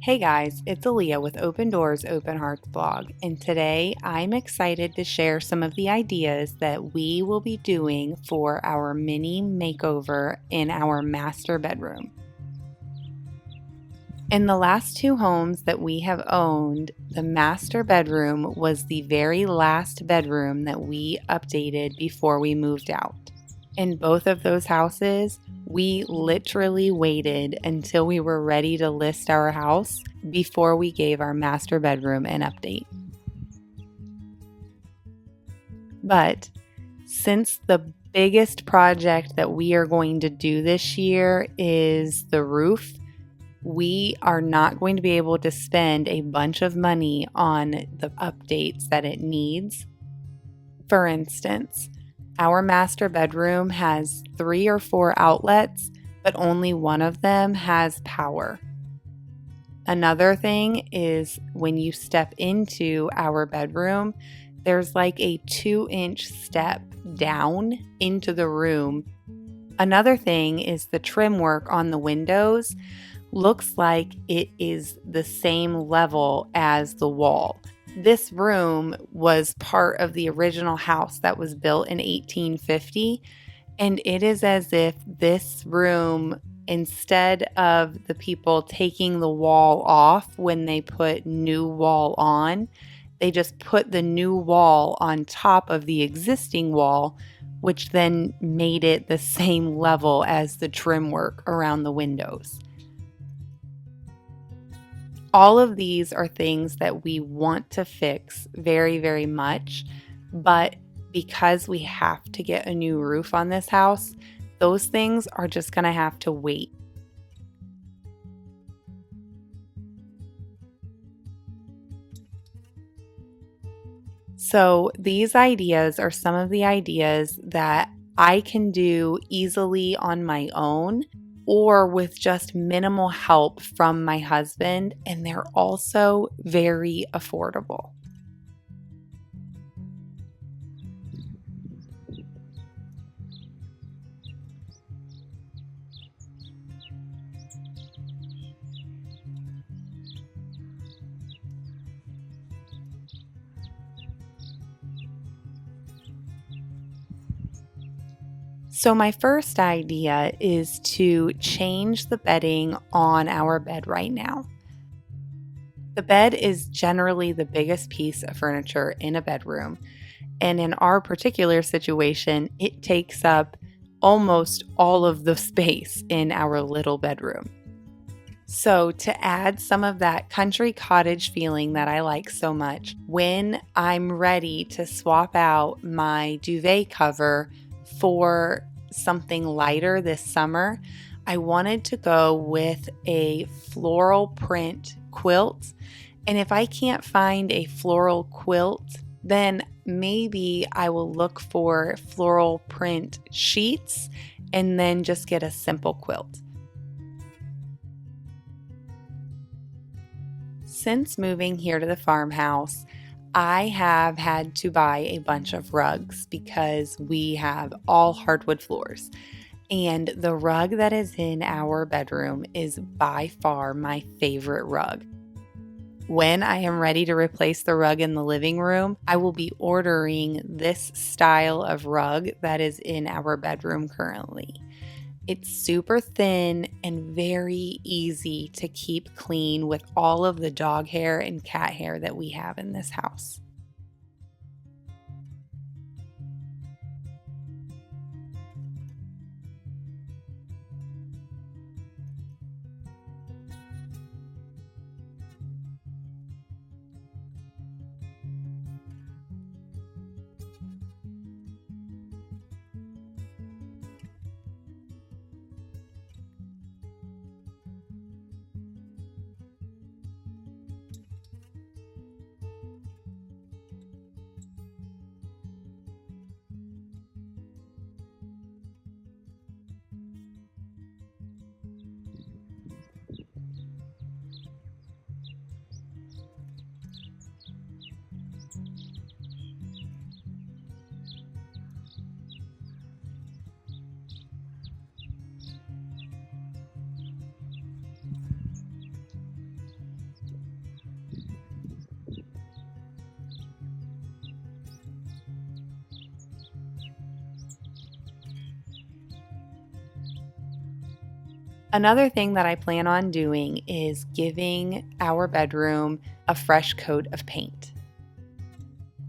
Hey guys, it's Aaliyah with Open Doors, Open Hearts blog, and today I'm excited to share some of the ideas that we will be doing for our mini makeover in our master bedroom. In the last two homes that we have owned, the master bedroom was the very last bedroom that we updated before we moved out. In both of those houses, we literally waited until we were ready to list our house before we gave our master bedroom an update. But since the biggest project that we are going to do this year is the roof, we are not going to be able to spend a bunch of money on the updates that it needs. For instance, our master bedroom has 3 or 4 outlets, but only one of them has power. Another thing is when you step into our bedroom, there's like a 2-inch step down into the room. Another thing is the trim work on the windows looks like it is the same level as the wall. This room was part of the original house that was built in 1850, and it is as if this room, instead of the people taking the wall off when they put new wall on, they just put the new wall on top of the existing wall, which then made it the same level as the trim work around the windows. All of these are things that we want to fix very, very much, but because we have to get a new roof on this house, those things are just going to have to wait. So these ideas are some of the ideas that I can do easily on my own or with just minimal help from my husband, and they're also very affordable. So my first idea is to change the bedding on our bed right now. The bed is generally the biggest piece of furniture in a bedroom, and in our particular situation, it takes up almost all of the space in our little bedroom. So to add some of that country cottage feeling that I like so much, when I'm ready to swap out my duvet cover for something lighter this summer, I wanted to go with a floral print quilt. And if I can't find a floral quilt, then maybe I will look for floral print sheets and then just get a simple quilt. Since moving here to the farmhouse, I have had to buy a bunch of rugs because we have all hardwood floors. And the rug that is in our bedroom is by far my favorite rug. When I am ready to replace the rug in the living room, I will be ordering this style of rug that is in our bedroom currently. It's super thin and very easy to keep clean with all of the dog hair and cat hair that we have in this house. Another thing that I plan on doing is giving our bedroom a fresh coat of paint.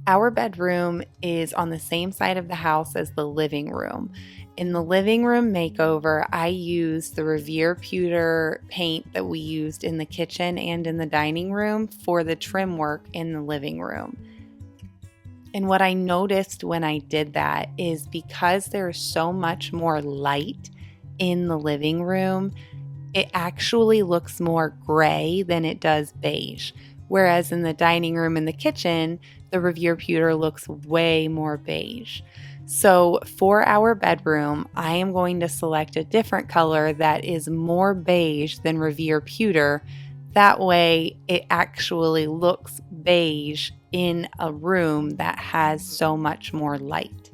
Our bedroom is on the same side of the house as the living room. In the living room makeover, I used the Revere pewter paint that we used in the kitchen and in the dining room for the trim work in the living room. And what I noticed when I did that is because there is so much more light in the living room, it actually looks more gray than it does beige. Whereas in the dining room and the kitchen, the Revere pewter looks way more beige. So for our bedroom, I am going to select a different color that is more beige than Revere pewter. That way it actually looks beige in a room that has so much more light.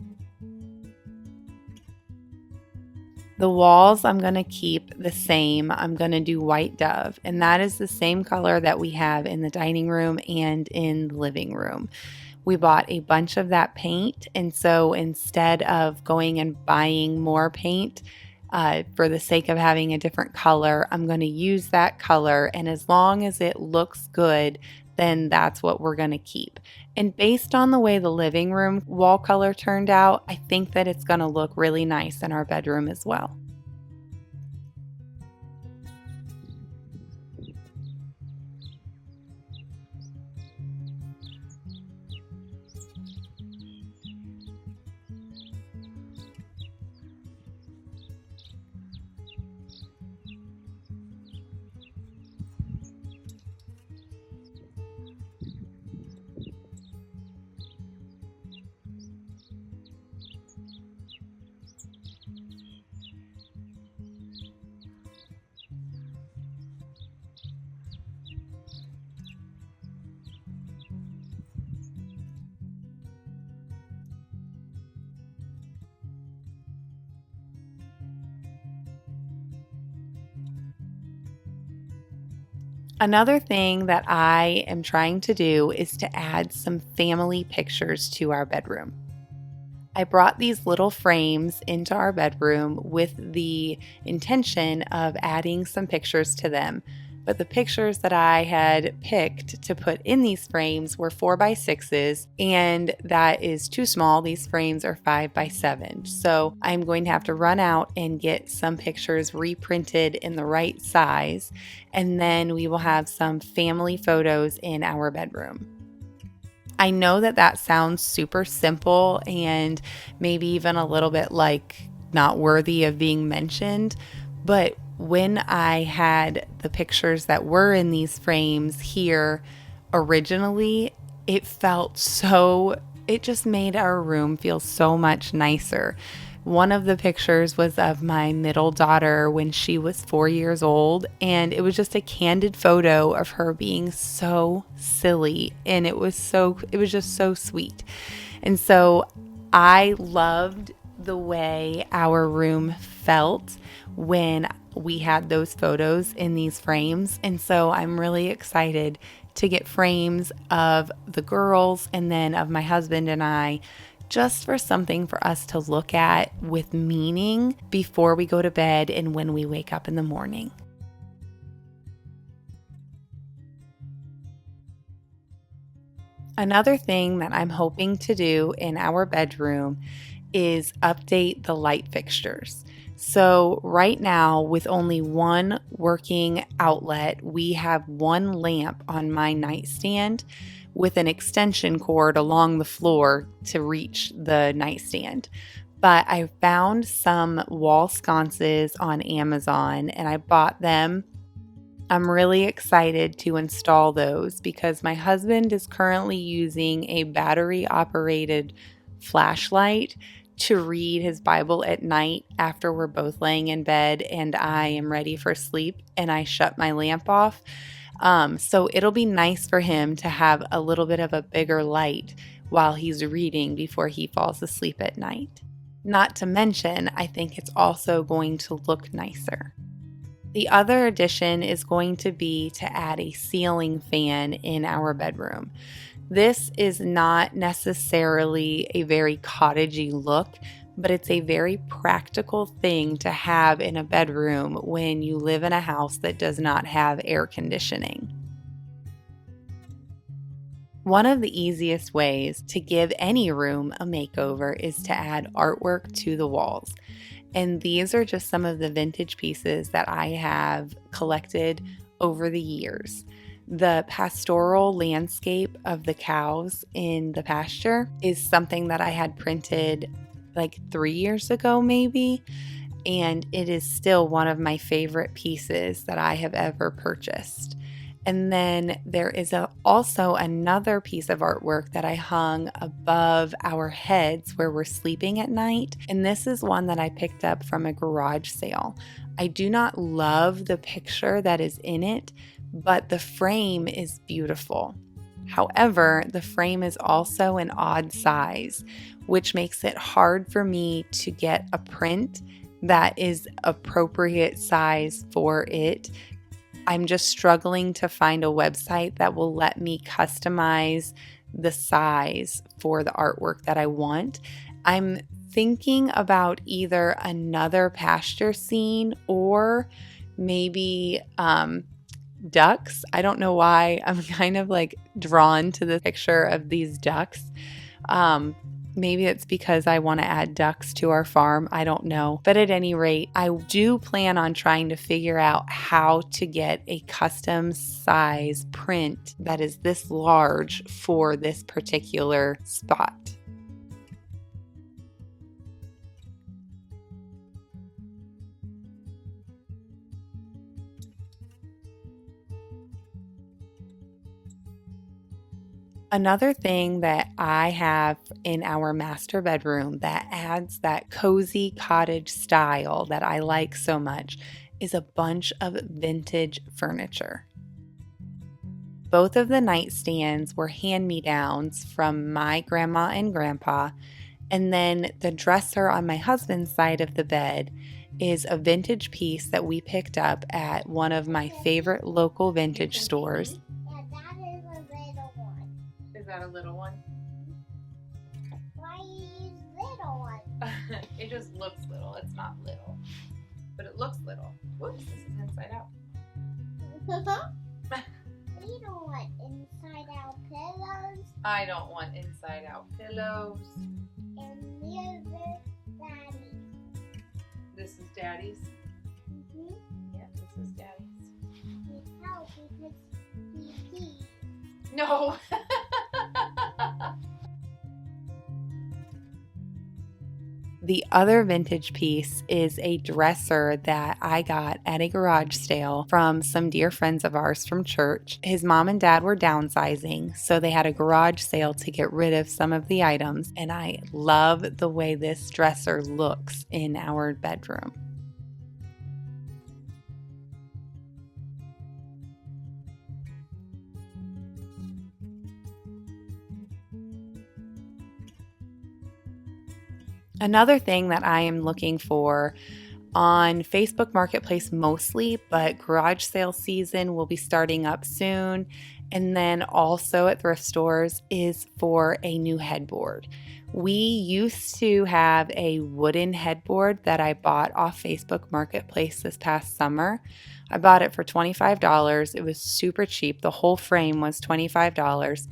The walls I'm going to keep the same. I'm going to do white dove, and that is the same color that we have in the dining room and in the living room. We bought a bunch of that paint, and so instead of going and buying more paint for the sake of having a different color, I'm going to use that color, and as long as it looks good, then that's what we're going to keep. And based on the way the living room wall color turned out, I think that it's going to look really nice in our bedroom as well. Another thing that I am trying to do is to add some family pictures to our bedroom. I brought these little frames into our bedroom with the intention of adding some pictures to them. But the pictures that I had picked to put in these frames were 4x6s, and that is too small. These frames are 5x7. So I'm going to have to run out and get some pictures reprinted in the right size, and then we will have some family photos in our bedroom. I know that that sounds super simple and maybe even a little bit like not worthy of being mentioned, but when I had the pictures that were in these frames here originally, it just made our room feel so much nicer. One of the pictures was of my middle daughter when she was 4 years old, and it was just a candid photo of her being so silly, and it was just so sweet. And so I loved the way our room felt when we had those photos in these frames. And so I'm really excited to get frames of the girls and then of my husband and I, just for something for us to look at with meaning before we go to bed and when we wake up in the morning. Another thing that I'm hoping to do in our bedroom is update the light fixtures. So right now, with only one working outlet, we have one lamp on my nightstand with an extension cord along the floor to reach the nightstand. But I found some wall sconces on Amazon and I bought them. I'm really excited to install those because my husband is currently using a battery-operated flashlight to read his Bible at night after we're both laying in bed and I am ready for sleep and I shut my lamp off. So it'll be nice for him to have a little bit of a bigger light while he's reading before he falls asleep at night. Not to mention, I think it's also going to look nicer. The other addition is going to be to add a ceiling fan in our bedroom. This is not necessarily a very cottagey look, but it's a very practical thing to have in a bedroom when you live in a house that does not have air conditioning. One of the easiest ways to give any room a makeover is to add artwork to the walls. And these are just some of the vintage pieces that I have collected over the years. The pastoral landscape of the cows in the pasture is something that I had printed like 3 years ago maybe, and it is still one of my favorite pieces that I have ever purchased. And then there is also another piece of artwork that I hung above our heads where we're sleeping at night. And this is one that I picked up from a garage sale. I do not love the picture that is in it, but the frame is beautiful. However, the frame is also an odd size, which makes it hard for me to get a print that is appropriate size for it. I'm just struggling to find a website that will let me customize the size for the artwork that I want. I'm thinking about either another pasture scene or maybe ducks. I don't know why I'm kind of like drawn to the picture of these ducks. Maybe it's because I want to add ducks to our farm. I don't know. But at any rate, I do plan on trying to figure out how to get a custom size print that is this large for this particular spot. Another thing that I have in our master bedroom that adds that cozy cottage style that I like so much is a bunch of vintage furniture. Both of the nightstands were hand-me-downs from my grandma and grandpa, and then the dresser on my husband's side of the bed is a vintage piece that we picked up at one of my favorite local vintage stores. Is that a little one? Why is little one? It just looks little. It's not little. But it looks little. Whoops, this is inside out. You don't want inside out pillows. I don't want inside out pillows. And here's Daddy. This is Daddy's? Mm-hmm. Yeah, this is Daddy's. It's out because he peed. No! The other vintage piece is a dresser that I got at a garage sale from some dear friends of ours from church. His mom and dad were downsizing, so they had a garage sale to get rid of some of the items, and I love the way this dresser looks in our bedroom. Another thing that I am looking for on Facebook Marketplace mostly, but garage sale season will be starting up soon, and then also at thrift stores, is for a new headboard. We used to have a wooden headboard that I bought off Facebook Marketplace this past summer. I bought it for $25. It was super cheap. The whole frame was $25.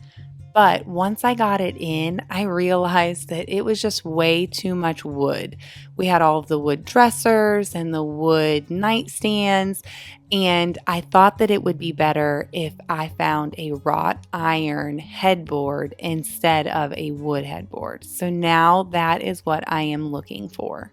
But once I got it in, I realized that it was just way too much wood. We had all of the wood dressers and the wood nightstands, and I thought that it would be better if I found a wrought iron headboard instead of a wood headboard. So now that is what I am looking for.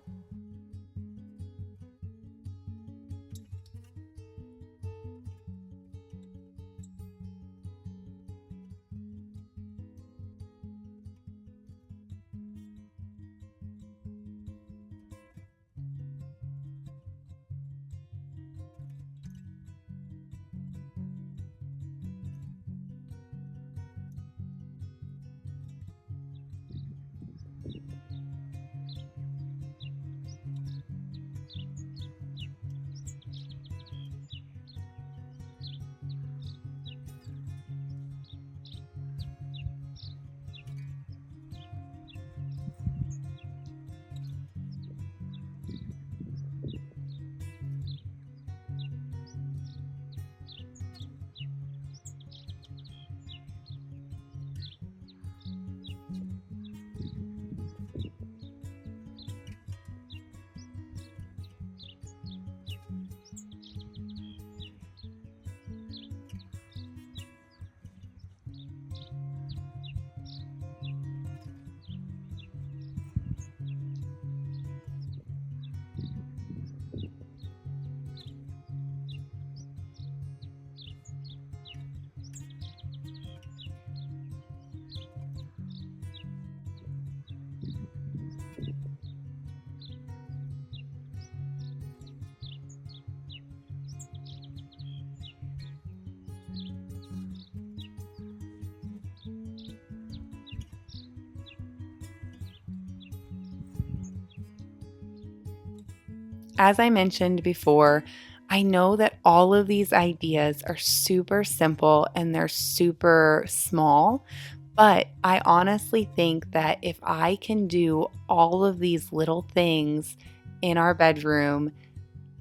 As I mentioned before, I know that all of these ideas are super simple and they're super small, but I honestly think that if I can do all of these little things in our bedroom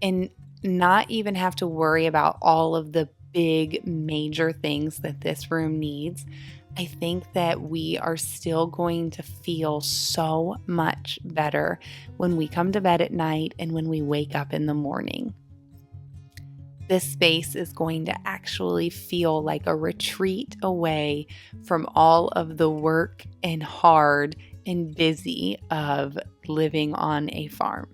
and not even have to worry about all of the big major things that this room needs, I think that we are still going to feel so much better when we come to bed at night and when we wake up in the morning. This space is going to actually feel like a retreat away from all of the work and hard and busy of living on a farm.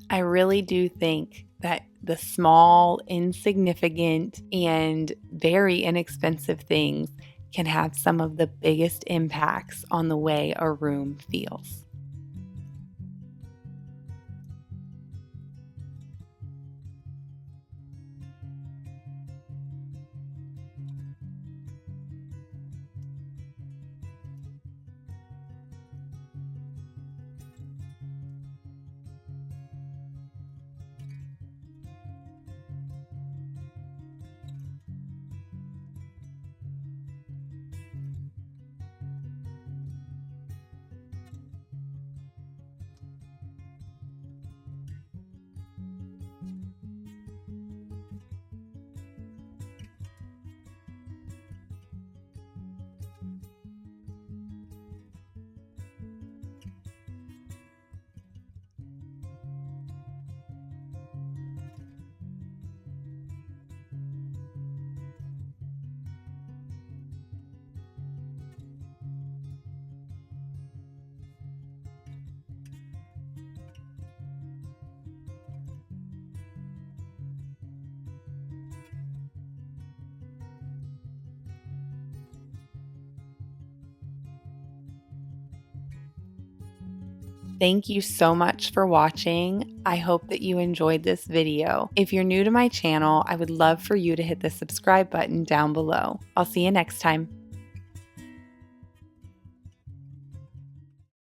I really do think that the small, insignificant, and very inexpensive things can have some of the biggest impacts on the way a room feels. Thank you so much for watching. I hope that you enjoyed this video. If you're new to my channel, I would love for you to hit the subscribe button down below. I'll see you next time.